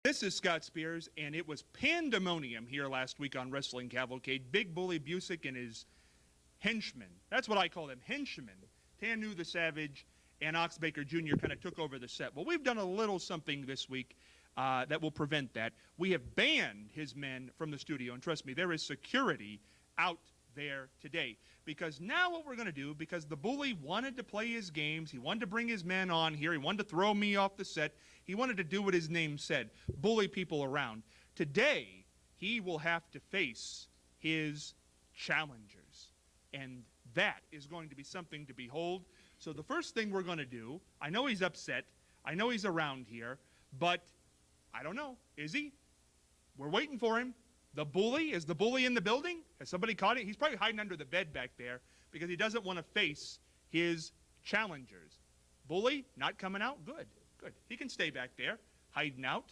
This is Scott Spears, and it was pandemonium here last week on Wrestling Cavalcade. Big Bully Busick and his henchmen. That's what I call them, henchmen. Tanu the Savage and Ox Baker Jr. kind of took over the set. Well, we've done a little something this week that will prevent that. We have banned his men from the studio, and trust me, there is security out there today. Because now what we're going to do, because the Bully wanted to play his games, he wanted to bring his men on here, he wanted to throw me off the set, he wanted to do what his name said, bully people around. Today, he will have to face his challengers. And that is going to be something to behold. So the first thing we're going to do, I know he's upset, I know he's around here, but I don't know, is he? We're waiting for him. The Bully, is the Bully in the building? Has somebody caught it? He's probably hiding under the bed back there because he doesn't want to face his challengers. Bully, not coming out? Good, good. He can stay back there, hiding out.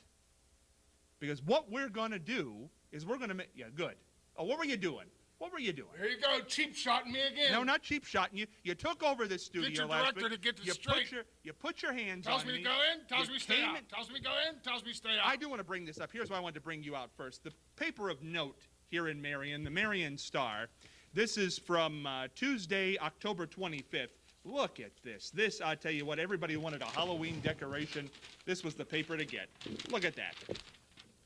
Because what we're going to do is we're going to make, yeah, good. Oh, what were you doing? What were you doing? There you go, cheap shotting me again. No, not cheap shotting you. You took over this studio get your last director week. to get this straight. You put your hands tells on me me. to go in, tells me stay out. Tells me go in, tells me stay out. I do want to bring this up. Here's why I wanted to bring you out first. The paper of note here in Marion, the Marion Star. This is from Tuesday, October 25th. Look at this. This, I tell you what, everybody wanted a Halloween decoration. This was the paper to get. Look at that.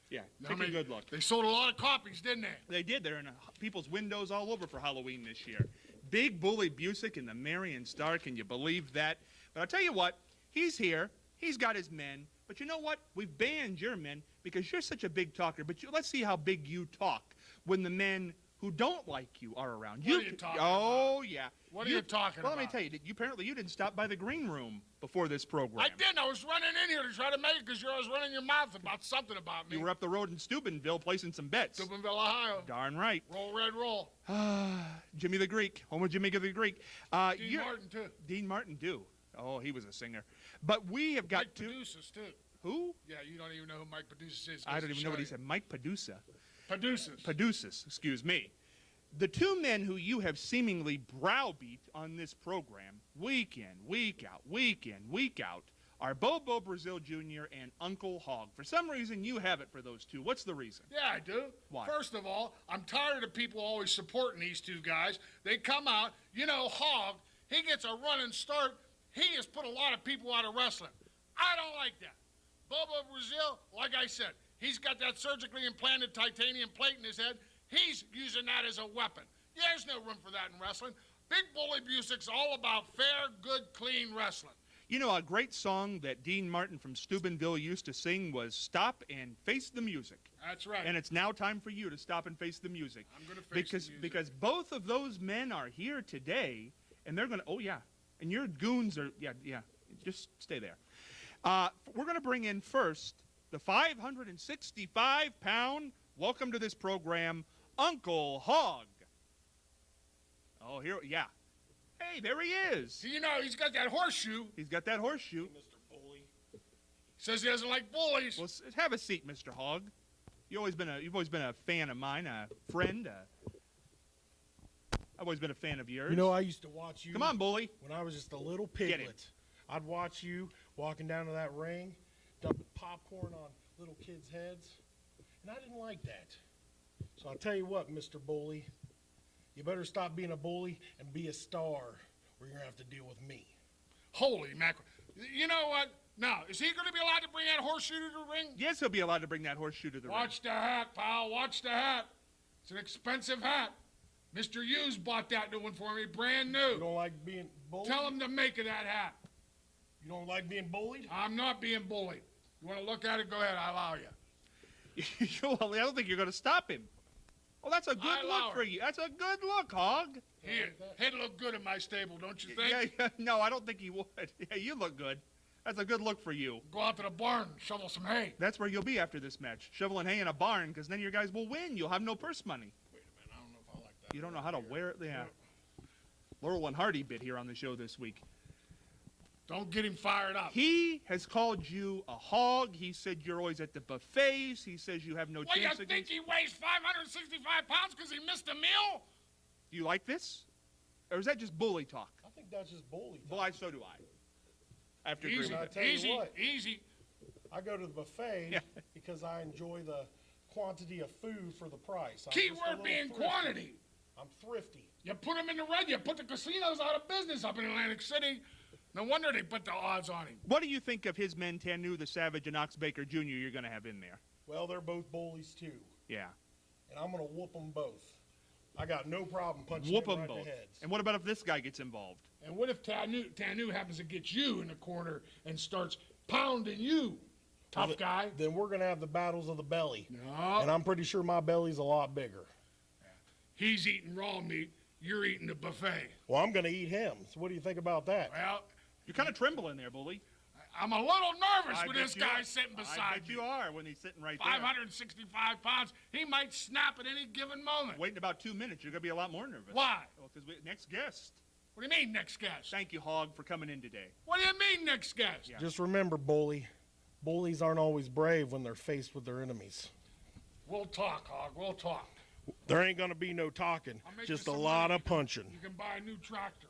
Yeah, take a good look. They sold a lot of copies, didn't they? They did. They're in people's windows all over for Halloween this year. Big Bully Busick in the Marion Star. Can you believe that? But I'll tell you what, he's here. He's got his men. But you know what? We've banned your men because you're such a big talker. But let's see how big you talk when the men who don't like you are around. What are you talking Oh, about? yeah. What are you talking about? Well, let me tell you, apparently you didn't stop by the green room before this program. I didn't. I was running in here to try to make it because you was running your mouth about something about me. You were up the road in Steubenville placing some bets. Steubenville, Ohio. Darn right. Roll, Red, roll. Jimmy the Greek. Home of Jimmy the Greek. Dean Martin, too. Dean Martin, too. Oh, he was a singer. But we have got Mike Paducas, too. Who? Yeah, you don't even know who Mike Paducas is. I don't even know what he said. Mike Padusa. Paducas, excuse me. The two men who you have seemingly browbeat on this program, week in, week out, are Bobo Brazil Jr. and Uncle Hogg. For some reason, you have it for those two. What's the reason? Yeah, I do. Why? First of all, I'm tired of people always supporting these two guys. They come out, you know, Hogg, he gets a running start. He has put a lot of people out of wrestling. I don't like that. Bobo Brazil, like I said, he's got that surgically implanted titanium plate in his head. He's using that as a weapon. There's no room for that in wrestling. Big Bully Busick's all about fair, good, clean wrestling. You know, a great song that Dean Martin from Steubenville used to sing was Stop and Face the Music. That's right. And it's now time for you to stop and face the music. I'm going to face the music. Because both of those men are here today, and they're going to, oh, yeah. And your goons are, yeah, just stay there. We're going to bring in first the 565-pound, welcome to this program, Uncle Hogg. Oh, here, yeah. Hey, there he is. You know, he's got that horseshoe. He's got that horseshoe. Mr. Bully. Says he doesn't like bullies. Well, have a seat, Mr. Hogg. You've always been a fan of mine, a friend. I've always been a fan of yours. You know, I used to watch you. Come on, Bully. When I was just a little piglet, I'd watch you walking down to that ring, dumping popcorn on little kids' heads, and I didn't like that. So I'll tell you what, Mr. Bully, you better stop being a bully and be a star, or you're going to have to deal with me. Holy mackerel. You know what? Now, is he going to be allowed to bring that horseshoe to the ring? Yes, he'll be allowed to bring that horseshoe to the ring. Watch the hat, pal. Watch the hat. It's an expensive hat. Mr. Hughes bought that new one for me, brand new. You don't like being bullied? Tell him to make of that hat. You don't like being bullied? I'm not being bullied. You want to look at it? Go ahead. I allow you. Well, I don't think you're going to stop him. Well, that's a good look for you. That's a good look, Hogg. He'd look good in my stable, don't you think? Yeah, no, I don't think he would. Yeah, you look good. That's a good look for you. Go out to the barn and shovel some hay. That's where you'll be after this match, shoveling hay in a barn, because then your guys will win. You'll have no purse money. Wait a minute. I don't know if I like that. You don't know how to wear it? Yeah. Laurel and Hardy bit here on the show this week. Don't get him fired up. He has called you a hog. He said you're always at the buffets. He says you have no chance Well, you think he weighs 565 pounds because he missed a meal? Do you like this? Or is that just bully talk? I think that's just bully talk. Well, so do I. I have to agree Easy, with that. tell you easy, what. easy. I go to the buffet Yeah. because I enjoy the quantity of food for the price. I'm just a Keyword little being thrifty. quantity. I'm thrifty. You put them in the red. You put the casinos out of business up in Atlantic City. No wonder they put the odds on him. What do you think of his men, Tanu, the Savage, and Oxbaker Jr. you're going to have in there? Well, they're both bullies too, Yeah. and I'm going to whoop them both. I got no problem punching Whoop them them right both. in the heads. And what about if this guy gets involved? And what if Tanu happens to get you in the corner and starts pounding you, tough guy? Then we're going to have the battles of the belly. No. And I'm pretty sure my belly's a lot bigger. He's eating raw meat. You're eating the buffet. Well, I'm going to eat him. So what do you think about that? Well, You're kind of trembling there, Bully. I'm a little nervous I with bet this you guy are. sitting I beside bet me. you are when he's sitting right there. 565 pounds. He might snap at any given moment. Waiting about 2 minutes, you're going to be a lot more nervous. Why? Well, because next guest. What do you mean, next guest? Thank you, Hogg, for coming in today. What do you mean, next guest? Yeah. Just remember, bully, bullies aren't always brave when they're faced with their enemies. We'll talk, Hogg. We'll talk. There ain't going to be no talking, I'll make just you a some lot money. of punching. You can buy a new tractor.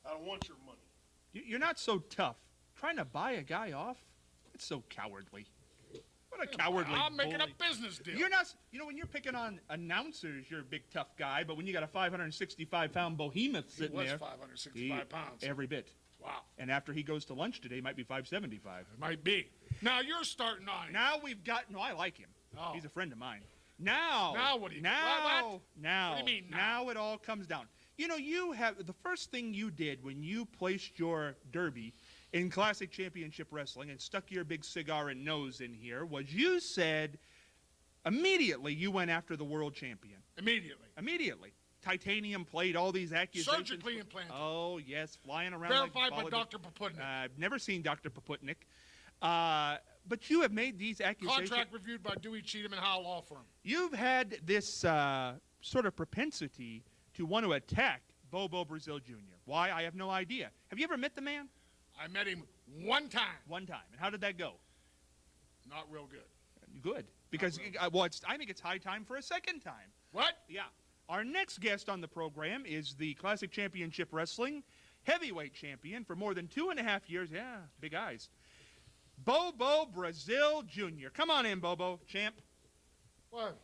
I don't want your money. You're not so tough. Trying to buy a guy off? It's so cowardly. What a cowardly I'm making bully. a business deal. You're not, when you're picking on announcers, you're a big tough guy, but when you got a 565-pound behemoth He sitting was there, 565 pounds. every bit. Wow. And after he goes to lunch today, he might be 575. It might be. Now you're starting on him. Now we've got, no, I like him. Oh. He's a friend of mine. Now what do you- now, what? now, What do you mean now it all comes down. You have, the first thing you did when you placed your derby in Classic Championship Wrestling and stuck your big cigar and nose in here was you said immediately you went after the world champion. Immediately. Titanium plate, all these accusations. Surgically implanted. Oh, yes, flying around Verified like by Dr. Poputnik. I've never seen Dr. Poputnik. But you have made these accusations. Contract reviewed by Dewey Cheatham and Howe Law Firm. You've had this sort of propensity to want to attack Bobo Brazil Jr. Why? I have no idea. Have you ever met the man? I met him one time. One time. And how did that go? Not real good. Good. Because, I think it's high time for a second time. What? Yeah. Our next guest on the program is the Classic Championship Wrestling heavyweight champion for more than 2.5 years. Yeah, big eyes. Bobo Brazil Jr. Come on in, Bobo, champ. What?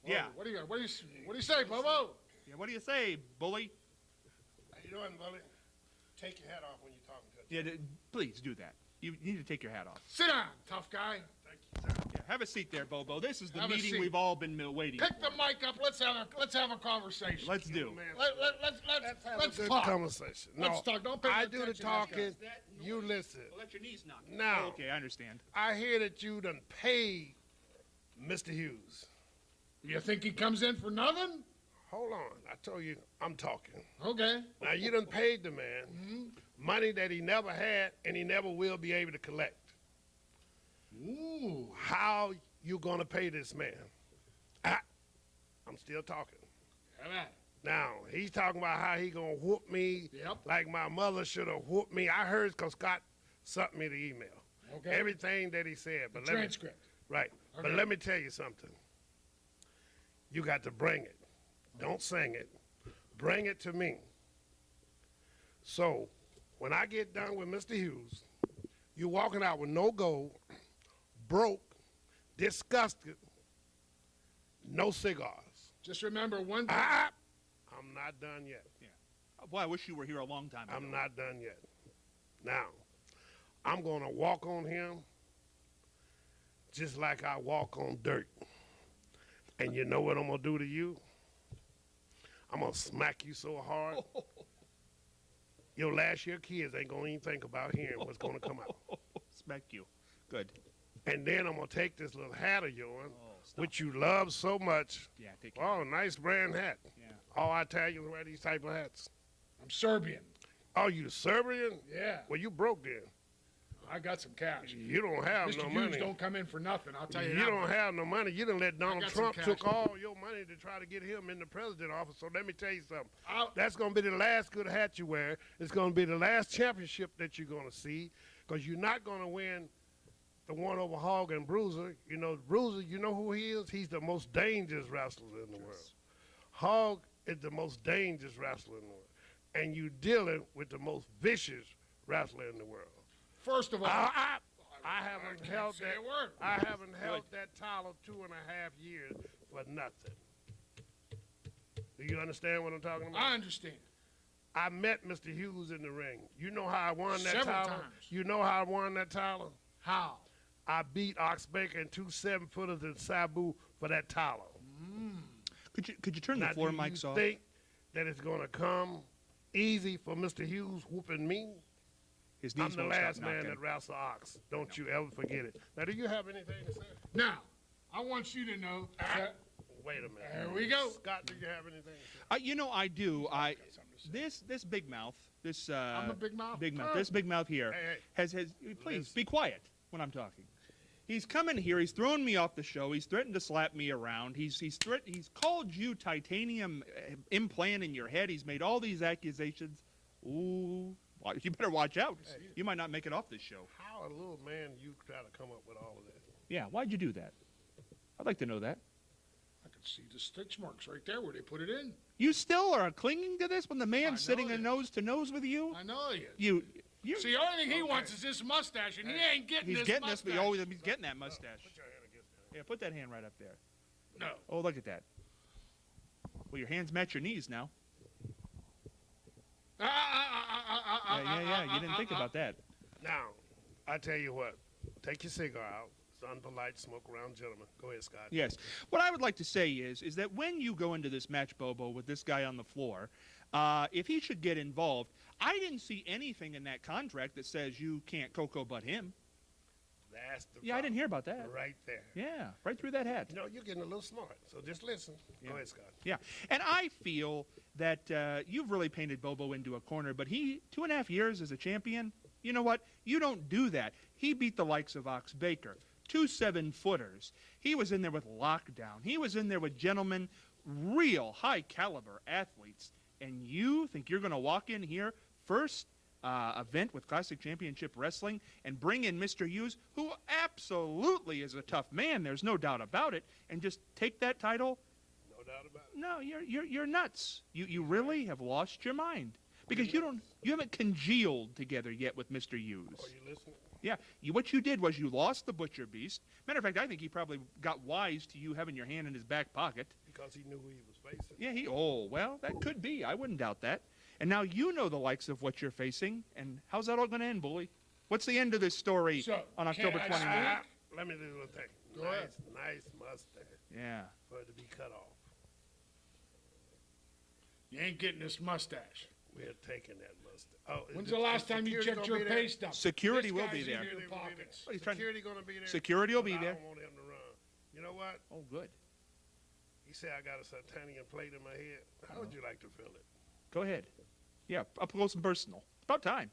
Yeah. What do you say, Bobo? Yeah, what do you say, bully? How you doing, bully? Take your hat off when you're talking to Yeah, please do that. You need to take your hat off. Sit down, tough guy. Thank you, sir. Yeah, have a seat there, Bobo. This is the Have a meeting seat. we've all been waiting Pick for. the mic up. Let's have a conversation. Let's do. Let's Good talk. conversation. No, Let's talk. Don't pay I no do the attention to talking. That You noise listen. will let your knees knock. Now, Okay, I understand. I hear that you done paid Mr. Hughes. You think he comes in for nothing? Hold on. I told you I'm talking. Okay. Now, you done paid the man money that he never had and he never will be able to collect. Ooh. How you going to pay this man? I'm still talking. Have at it. Now, he's talking about how he going to whoop me Yep. like my mother should have whooped me. I heard because Scott sent me the email. Okay. Everything that he said. But let me, Transcript. right. But Okay. let me tell you something. You got to bring it. Don't sing it. Bring it to me. So, when I get done with Mr. Hughes, you walking out with no gold, broke, disgusted, no cigars. Just remember one thing. I'm not done yet. Boy, I wish you were here a long time ago. I'm not done yet. Now, I'm going to walk on him just like I walk on dirt. And you know what I'm going to do to you? I'm going to smack you so hard, your last year kids ain't going to even think about hearing what's going to come out. Smack you. Good. And then I'm going to take this little hat of yours, Stop. which you love so much. Yeah, take care. Oh, nice brand hat. Yeah. All Italians wear these type of hats. I'm Serbian. Oh, you Serbian? Yeah. Well, you broke then. I got some cash. You don't have Mr. no Hughes money. don't come in for nothing. I'll tell you You that don't much. have no money. You done let Donald got some Trump cash. took all your money to try to get him in the president office. So let me tell you something. I'll- That's going to be the last good hat you wear. It's going to be the last championship that you're going to see because you're not going to win the one over Hogg and Bruiser. You know, Bruiser, you know who he is? He's the most dangerous wrestler in the world. Hogg is the most dangerous wrestler in the world. And you dealing with the most vicious wrestler in the world. First of all, I haven't held say that. a word. I haven't held that title 2.5 years for nothing. Do you understand what I'm talking about? I understand. I met Mr. Hughes in the ring. You know how I won that Several title? times. You know how I won that title? How? I beat Ox Baker and 2 7-footers in Sabu for that title. Could you turn the Now, floor do mics you off? think that it's going to come easy for Mr. Hughes whooping me? His I'm knees the won't stop last man knocking. that wrestled Ox. Don't you ever forget it. Now, do you have anything to say? Now, I want you to know that. Wait a minute. There we go. Scott, do you have anything to say? You know, I do. I something to say. this big mouth, this I'm a big mouth? big mouth, Oh. this big mouth here Hey, has please Listen. be quiet when I'm talking. He's coming here. He's thrown me off the show. He's threatened to slap me around. He's called you titanium implant in your head. He's made all these accusations. Ooh, well, you better watch out. You might not make it off this show. How a little man you try to come up with all of that? Yeah, why'd you do that? I'd like to know that. I can see the stitch marks right there where they put it in. You still are clinging to this when the I man's know sitting it. nose to nose with you? I know you. You See, the only thing he wants is this mustache, and he ain't getting he's this getting mustache. this, but he's getting that mustache. Put your hand against that. Yeah, put that hand right up there. No. Oh, look at that. Well, your hands match your knees now. Yeah. You didn't think about that. Now, I tell you what. Take your cigar out. It's unpolite, smoke around, gentlemen. Go ahead, Scott. Yes. What I would like to say is that when you go into this match, Bobo, with this guy on the floor, if he should get involved, I didn't see anything in that contract that says you can't cocoa butt him. That's the Yeah, I didn't hear about that. problem right there. Yeah, right through that hat. You know, you're getting a little smart, so just listen. Go ahead, Scott. Yeah, and I feel that you've really painted Bobo into a corner, but he, 2.5 years as a champion, you know what? You don't do that. He beat the likes of Ox Baker, 2 7-footers. He was in there with Lockdown. He was in there with gentlemen, real high-caliber athletes. And you think you're going to walk in here, first event with Classic Championship Wrestling, and bring in Mr. Hughes, who absolutely is a tough man, there's no doubt about it, and just take that title? No doubt about it. No, you're nuts. You really have lost your mind because you haven't congealed together yet with Mr. Hughes. Are you listening? Yeah, what you did was you lost the Butcher Beast. Matter of fact, I think he probably got wise to you having your hand in his back pocket. Because he knew who he was facing. Yeah, well, that could be. I wouldn't doubt that. And now you know the likes of what you're facing. And how's that all going to end, Bully? What's the end of this story So, on October can I 29th? Let me do a little thing. Go ahead. Nice mustache Yeah. for it to be cut off. You ain't getting this mustache. We're taking that mustache. Oh, When's is the last time you security checked gonna your be there? pay stub? Security This will guy's be in there. your Security will be there. pockets. What, he's trying to- Security gonna be there. Security will be But there. I don't want him to run. You know what? Oh, good. He said I got a titanium plate in my head. How would you like to feel it? Go ahead. Yeah, up close and personal. About time.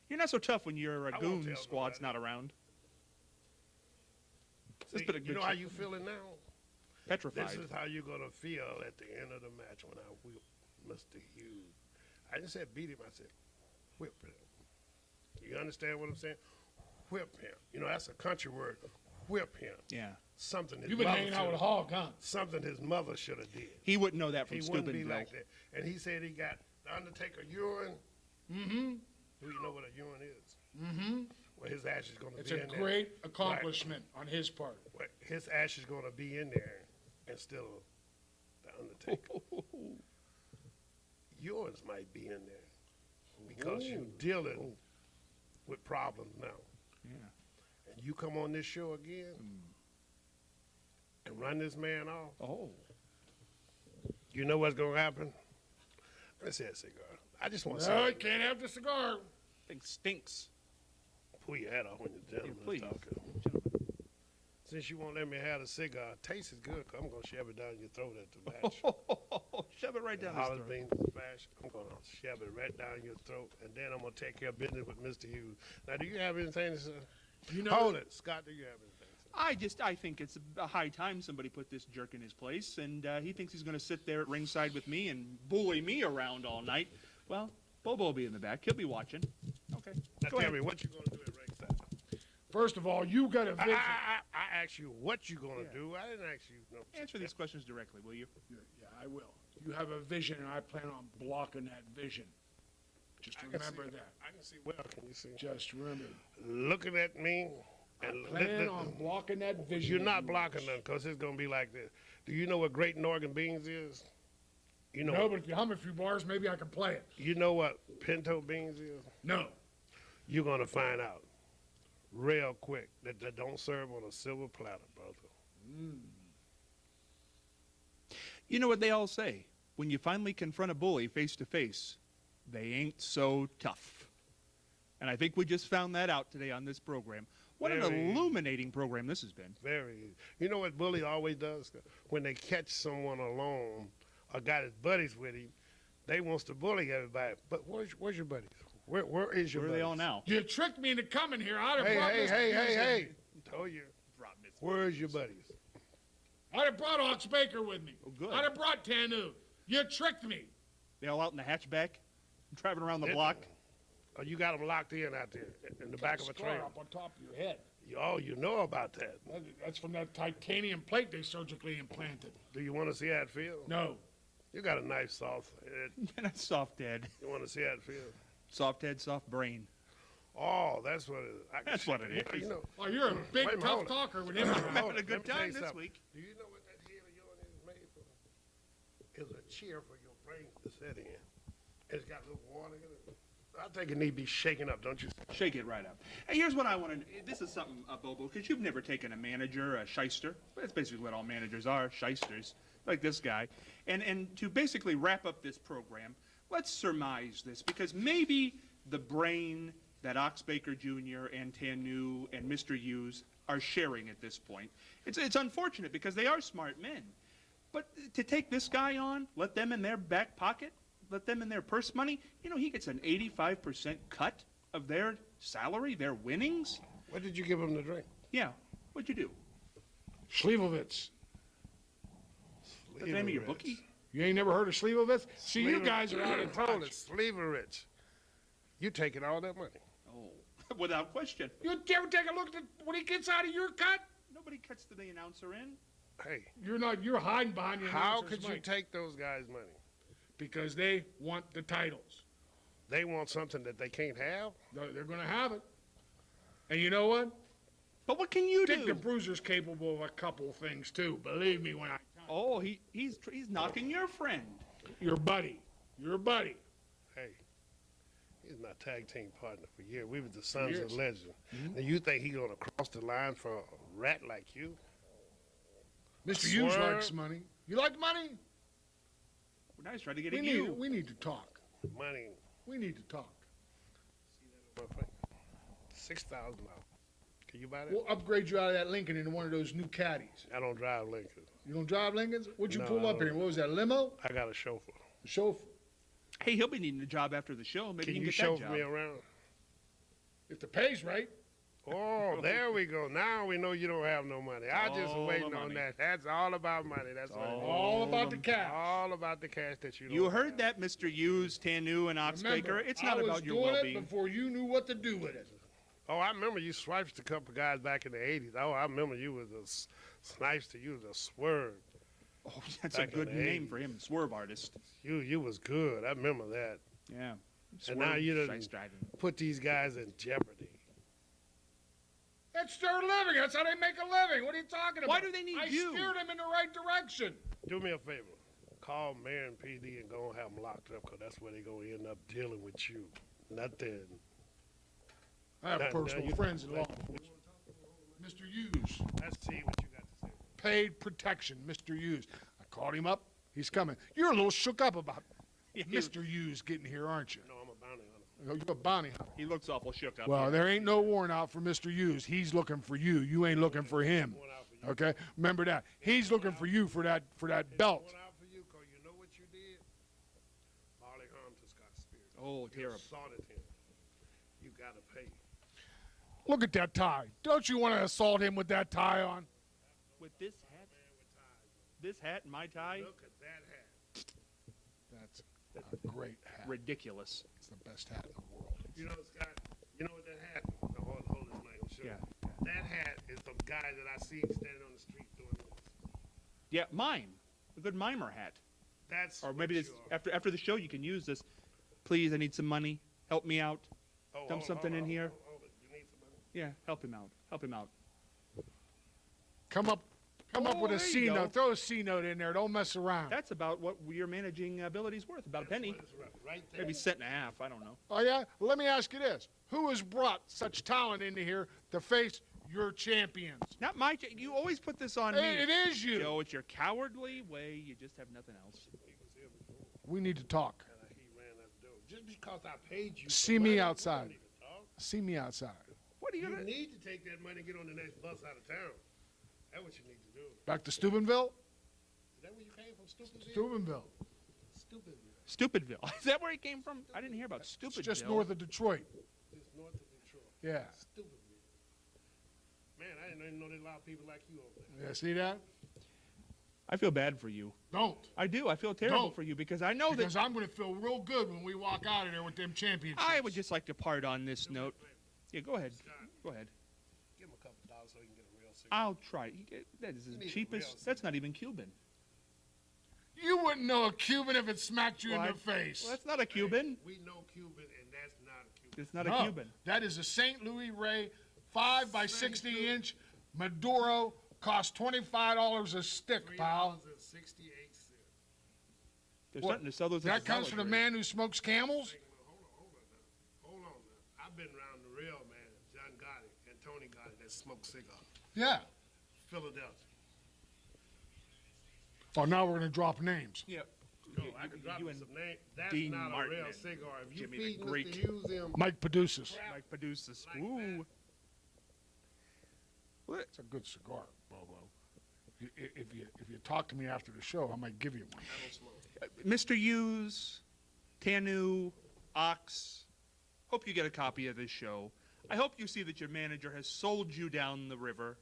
You're not so tough when your I won't goon tell squad's nobody. not around. See, It's been a you good know how show. you feeling now? Petrified. This is how you're gonna feel at the end of the match when I whip Mr. Hughes. I didn't say beat him. I said whip him. You understand what I'm saying? Whip him. You know that's a country word. Whip him. Yeah. Something his You've been mother hanging out with shoulda- Hogg, huh? Something his mother should have did. He wouldn't know that from He wouldn't be Steubenville. like that. And he said he got the Undertaker urine. Mm-hmm. Do you know what a urine is? Mm-hmm. Well, his ash is going to It's be a in there. great accomplishment on his part. Well, his ash is going to be in there instead of the Undertaker. Yours might be in there because you're dealing with problems now. Yeah. And you come on this show again and run this man off. Oh. You know what's going to happen? Let's have a cigar. I just want to No, say, you can't have the cigar. Thing stinks. pull your hat off when the gentleman is please. talking. Since you won't let me have a cigar, taste is good. 'Cause I'm going to shove it down your throat at the match. Shove it right down his Hollis throat. beans is smash. I'm going to shove it right down your throat, and then I'm going to take care of business with Mr. Hughes. Now, do you have anything to say? You know, Hold it. Scott, do you have anything to say? I think it's a high time somebody put this jerk in his place, and he thinks he's going to sit there at ringside with me and bully me around all night. Well, Bobo will be in the back. He'll be watching. Okay. Now, Go tell ahead. me, what you going to do at ringside? first of all, you got a vision. I asked you what you going to do. I didn't ask you. No. Answer these questions directly, will you? Yeah, I will. You have a vision, and I plan on blocking that vision. Just I can remember see- that. I can see well. Can you see? Just remember. Looking at me. And Plan on blocking that vision. You're of not yours. blocking them because it's going to be like this. Do you know what Great Northern Beans is? You know, No, but if you hum a few bars, maybe I can play it. you know what pinto beans is? No. You're going to find out real quick that they don't serve on a silver platter, brother. You know what they all say? When you finally confront a bully face to face, they ain't so tough. And I think we just found that out today on this program. What an Very. illuminating program this has been. Very. You know what bully always does? When they catch someone alone or got his buddies with him, they wants to bully everybody. But where's your buddies? Where is your Where are buddies? they all now? You tricked me into coming here. I'd have Hey, brought hey, Mr. hey, Hughes hey, in. hey. Told you. Where's your buddies? I'd have brought Ox Baker with me. Oh, good. I'd have brought Tanu. You tricked me. They all out in the hatchback, driving around the block. Oh, you got them locked in out there in the back of a Scar trailer. up on top of your head. Oh, you know about that. That's from that titanium plate they surgically implanted. Do you want to see how it feels? No. You got a nice soft head. And a soft head. You want to see how it feels? Soft head, soft brain. Oh, that's what it is. I can That's see what it is. You know, Oh, you're a big, Wait a minute, tough hold it. talker with him. Hold Having it. a good Let me tell time you this something. week. Do you know what that head of yours is made for? It's a chair for your brain to sit in. It's got a little water in it. I think it need to be shaken up, don't you? Shake it right up. Hey, here's what I want to. This is something, Bobo, because you've never taken a manager, a shyster. That's basically what all managers are, shysters, like this guy. And to basically wrap up this program, let's surmise this, because maybe the brain that Ox Baker Jr. and Tanu and Mr. Hughes are sharing at this point. It's unfortunate because they are smart men. But to take this guy on, let them in their back pocket, let them in their purse money, you know, he gets an 85% cut of their salary, their winnings. What did you give him to drink? Yeah, what'd you do? Slivovitz. That's the name of your Sleeverich. bookie? You ain't never heard of Slivovitz? See, you Sleever- guys are out of Hold touch. it, Sleeverich. You taking all that money? Oh, without question. You ever take a look at what he gets out of your cut? Nobody cuts the announcer in. Hey, You're hiding behind your how announcer's could you mic. take those guys' money? Because they want the titles. They want something that they can't have? They're going to have it. And you know what? But what can you Dick the do? Bruiser's capable of a couple of things too. Believe me when I tell Oh, he's knocking your friend. you. Your buddy. Hey, he's my tag team partner for years. We were the Sons of years. Legend. And you think he's gonna cross the line for a rat like you? Mr. Hughes Swerve. likes money. You like money? We're nice trying to get We at need, you. we need to talk. Money. We need to talk. $6,000. Can you buy that? We'll upgrade you out of that Lincoln into one of those new caddies. I don't drive Lincoln. You don't drive Lincolns? What'd you No, pull I up don't. here? What was that, limo? I got a chauffeur. A chauffeur? Hey, he'll be needing a job after the show. Maybe Can he can you get that chauffeur job. me around? If the pay's right. Oh, there we go. Now we know you don't have no money. I just All waiting the on money. that. That's all about money. That's what it is. All about the cash. All about the cash that you don't You heard have. that, Mr. Hughes, Tanu, and Ox Remember, Baker. It's not I was about your doing well-being. it before you knew what to do with it. Oh, I remember you swiped a couple guys back in the 80s. Oh, I remember you was a snipes. You was a swerve. Oh, that's a Back in good the name 80s. for him, swerve artist. You was good. I remember that. Yeah. And now you done Shice driving. put these guys in jeopardy. That's their living. That's how they make a living. What are you talking about? Why do they need I you? steered them in the right direction. Do me a favor. Call Mayor and PD and go and have them locked up because that's where they going to end up dealing with you. Nothing. I have Now- personal now you- friends in law enforcement. Mr. Hughes, Let's see what you got to say. paid protection, Mr. Hughes. I called him up. He's coming. You're a little shook up about Yeah, Mr. Hughes getting here, aren't you? No, I'm a bounty hunter. You're a bounty hunter. He looks awful shook up. Well, here. there ain't no warrant out for Mr. Hughes. He's looking for you. You ain't looking for him. Going out for you. Okay? Remember that. He's looking for you for that belt. Going out for you because you know what you did? Molly harmed to Scott Spears. Oh, You terrible. assaulted him. You got to pay. Look at that tie. Don't you want to assault him with that tie on? With this hat and my tie, Look at that hat. That's a great hat. ridiculous. It's the best hat in the world. You know, Scott, you know what that hat? No, hold this mic. I'm sure. Yeah. That hat is the guy that I see standing on the street doing this. Yeah, mime. A good mimer hat. That's Or maybe what this, you are. after the show, you can use this. Please, I need some money. help me out? Oh, Dump hold it, something hold in it, here? hold it. You need some money? Yeah, help him out. Help him out. Come up with a there you C go. note. Throw a C note in there. Don't mess around. That's about what your managing ability's worth. About a penny. That's right there. Maybe cent and a half. I don't know. Oh, yeah? Well, let me ask you this. Who has brought such talent into here to face your champions? Not my. You always put this on me. It is you. Joe, it's your cowardly way. You just have nothing else. We need to talk. He ran that door. Just because I paid you. See for me money, outside. you don't even talk. See me outside. What are you You gonna? need to take that money and get on the next bus out of town. That's what you need to do. Back to Steubenville? Is that where you came from, Stupidville? Steubenville. Stupidville. Stupidville. Is that where he came from? I didn't hear about It's Stupidville. just north of Detroit. Just north of Detroit. Yeah. Stupidville. Man, I didn't even know there were a lot of people like you over there. Yeah, see that? I feel bad for you. Don't. I do. I feel terrible Don't. for you because I know Because that I'm going to feel real good when we walk out of there with them championships. I would just like to part on this note. Yeah, go ahead. Go ahead. Give him a couple dollars so he can get a real cigarette. I'll try. That is You as need a cheap real as. That's not even Cuban. You wouldn't know a Cuban if it smacked you Well, in I- the face. Well, that's not a Cuban. We know Cuban, and that's not a Cuban. It's not No, a Cuban. that is a St. Louis Ray 5 by 60 inch Maduro. Cost $25 a stick, pal. $3.68. They're What? starting to sell those. at That comes from the Dollar man who smokes camels? Hold on now. I've been around the real man, John Gotti and Tony Gotti, that smoke cigars. Yeah. Philadelphia. Oh, now we're going to drop names. Tree. Yep. No, I can drop you you and some names. That's Dean not Martin a real and cigar. If you Jimmy the feed Greek. Mr. Hughes them, Mike Paduces. Mike produces. Like Ooh. What? It's a good cigar, Bobo. If you talk to me after the show, I might give you one. I don't smoke. Mr. Hughes, Tanu, Ox, hope you get a copy of this show. I hope you see that your manager has sold you down the river.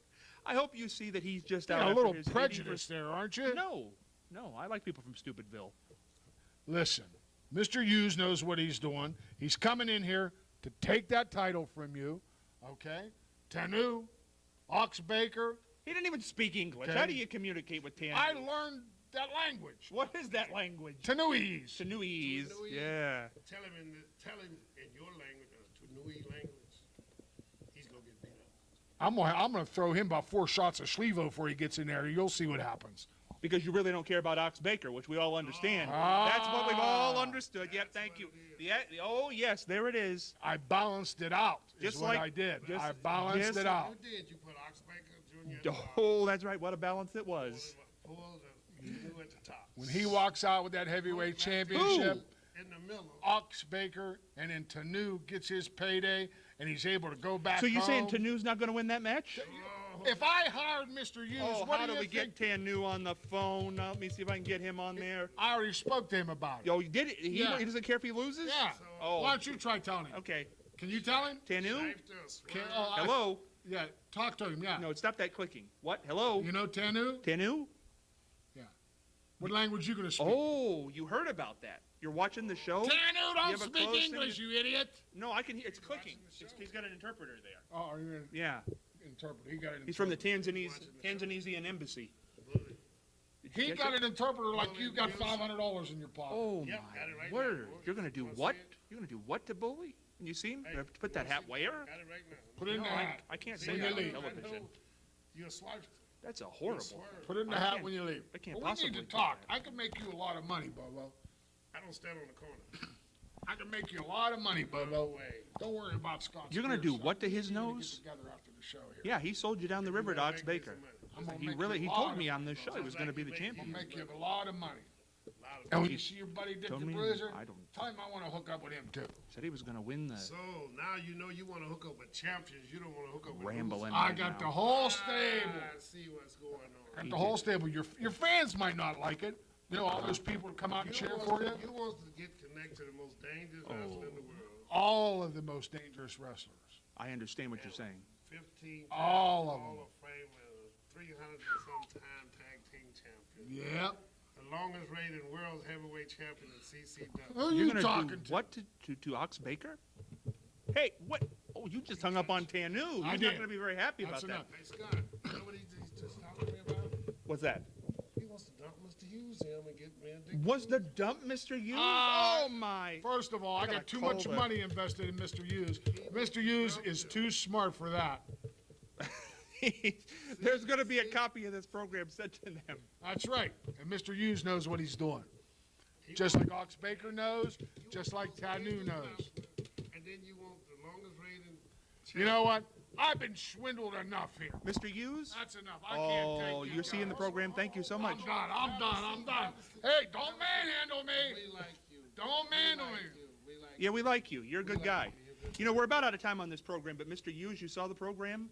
I hope you see that he's just out Yeah, a after little his prejudice there, aren't you? No, I like people from Stupidville. Listen, Mr. Hughes knows what he's doing. He's coming in here to take that title from you, okay? Tanu, Ox Baker. He didn't even speak English. Okay. How do you communicate with Tanu? I learned that language. What is that language? Tanuese. Tanuese. Tanuese. Yeah. Tell him in your language, Tunui language, he's gonna get beat up. I'm gonna throw him about 4 shots of Schlevo before he gets in there. You'll see what happens. Because you really don't care about Ox Baker, which we all understand. That's what we've all understood. Yep, thank you. Oh, yes, there it is. I balanced it out. Is Just what like- I did. just- I balanced just- it out. You did. You put Ox Baker Jr. at the bottom, Oh, that's right. What a balance it was. pulled you at the top. When he walks out with that heavyweight championship, In the middle. Ox Baker and then Tanu gets his payday, and he's able to go back So you're saying home. Tanu's not going to win that match? If I hired Mr. Hughes, Oh, what how do do you we think? get Tanu on the phone? Now, let me see if I can get him on there. I already spoke to him about it. Oh, you did it? Yeah. He doesn't care if he loses? Yeah. Oh. Why don't you try telling him? Okay. Can you tell him? Tanu? Can, oh, I- Hello? yeah, talk to him, yeah. No, stop that clicking. What? Hello? You know Tanu? Tanu? What language you going to speak? Oh, you heard about that. You're watching the show? Tanu, You don't have a speak close English, thing you idiot. No, I can hear. It's clicking. He's got an interpreter there. Oh, are you an Yeah. interpreter? He got an He's from the interpreter. Tanzanian embassy. Did you He get got that? an interpreter like you got $500 in your pocket. Oh, Yep, my got it right word. now. You're going to do Wanna what? see it? You're going to do what to Bully? Can you see him? Hey, You have to put that hat where? Got it right now. Put it in No, the hat. I can't See, say when that you on leave. television. You're a swipe. That's a horrible. Swerve. Put it in the I hat can't- when you leave. I can't Well, we possibly need to do talk. that. I can make you a lot of money, Bobo. I don't stand on the corner. I can make you a lot of money, No Bobo. way. Don't worry about Scott. You're gonna Spears, do son. what to his We're gonna nose? Get together after the show here. Yeah, he sold you down the river to Ox Baker. I'm gonna He make really, you he a lot told of me on money. this show he was going to be the I'll champion. make you a lot of money. Lot of And when He you see your buddy Dick told the me, Bruiser, I don't- tell him I want to hook up with him too. Said he was going to win the So now you know you want to hook up with champions. You don't want to hook up with rambling. I right got the now. whole stable. I see what's going on. Got the whole stable. Your fans might not like it. You know, all those people that come out and cheer for you. You want to get connected to the most dangerous wrestler in the world. All of the most dangerous wrestlers. I understand what you're saying. 15 All of them. Hall of Fame and 300 and some time tag team champion. Yep. The longest reigning world heavyweight champion in CCW. Who are You're you going talking to do to? what to Ox Baker? Hey, what? Oh, you just hung up on Tanu. He's I not did. going to be very happy That's about enough. that. Hey, Scott, you know what he's just talking to me about? What's that? He wants to dump Mr. Hughes him and get me a dick. Was the dump Mr. Hughes? Ah. Oh, my. First of all, I got too much money invested in Mr. Hughes. Mr. Hughes is too smart for that. There's going to be a copy of this program sent to them. That's right. And Mr. Hughes knows what he's doing. Just like Ox Baker knows, just like Tanu knows. And then you want the longest rating. You know what? I've been swindled enough here. Mr. Hughes? That's enough. I can't take Oh, you you're seeing the guys. program. Thank you so much. I'm done. Hey, don't manhandle me. We like you. Don't manhandle me. We like Yeah, we like you. You're a good guy. You know, we're about out of time on this program, but Mr. Hughes, you saw the program?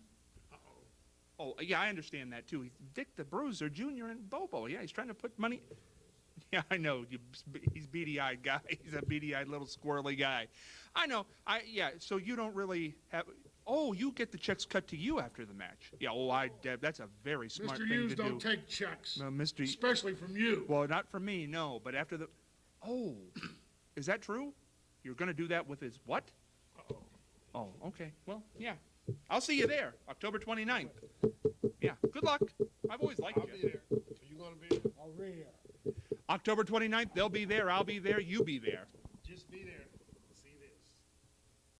Oh, yeah, I understand that, too. He's Dick the Bruiser Jr. and Bobo. Yeah, he's trying to put money. Yeah, I know. He's beady-eyed guy. He's a beady-eyed little squirrely guy. I know. Yeah, so you don't really have... Oh, you get the checks cut to you after the match. Yeah, that's a very smart Mr. thing Hughes to do. don't take checks. No, Mr. Especially from you. Well, not from me, no. But after the... Oh, is that true? You're going to do that with his what? Oh, okay. Well, yeah. I'll see you there, October 29th. Yeah, good luck. I've always liked I'll you. be there. Are you gonna be there? I'll read. October 29th, they'll be there, I'll be there, you be there.